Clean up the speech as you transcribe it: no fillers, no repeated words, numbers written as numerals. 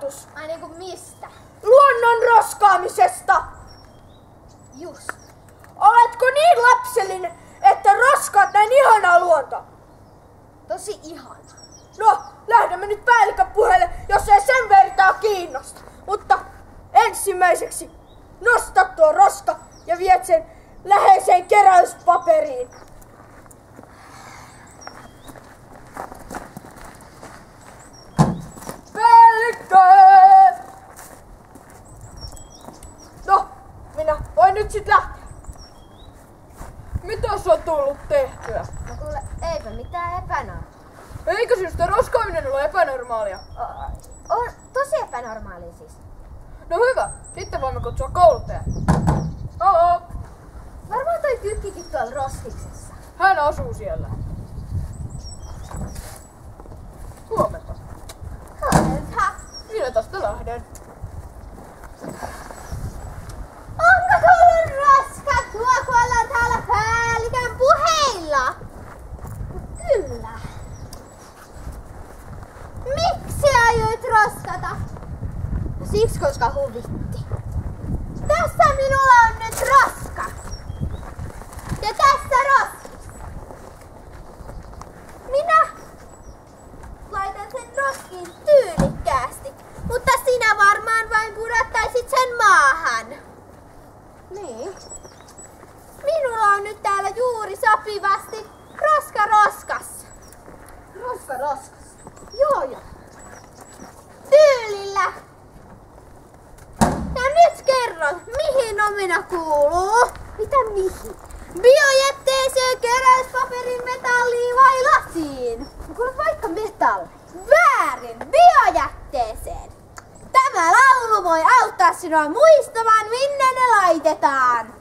aloitus. Ai niinku mistä? Luonnon roskaamisesta. Just. Oletko niin lapsellinen, että roskaat näin ihanaa luontoa? Tosi ihana. No, lähdemme nyt päällikön puheelle, jos ei sen vertaa kiinnosta. Mutta ensimmäiseksi nosta tuo roska ja viet sen läheiseen keräyspaperiin. Päällikkö! No, minä voin nyt sit lähteä. Mitä on tullut tehtyä? No kuule, eipä mitään epänormaalia. Eikö sinusta roskaaminen ole epänormaalia? On tosi epänormaalia siis. No hyvä, sitten voimme kutsua kouluttajan. Halo! Varmaan toi kykkikin tuolla roskiksessa. Hän asuu siellä. Huomenta. Huomenta. Minä tästä lähden. Onko tullut roska tuo, kun ollaan täällä päällikön puheilla? Kyllä. Miksi aioit roskata? No siksi, koska huvitti. Tässä minulla on nyt roska. Ja tässä roskis. Minä laitan sen roskiin tyylikkäästi, mutta sinä varmaan vain pudottaisit sen maahan. Niin. Minulla on nyt täällä juuri sopivasti roska roskassa. Roska roskassa? Joo. Tyylillä. Ja nyt kerro, mihin omena kuuluu? Mitä mihin? Biojätteeseen, keräyspaperin, metalliin vai lasiin? No kuule vaikka metalli. Väärin, biojätteeseen. Tämä laulu voi auttaa sinua muistamaan, minne ne laitetaan.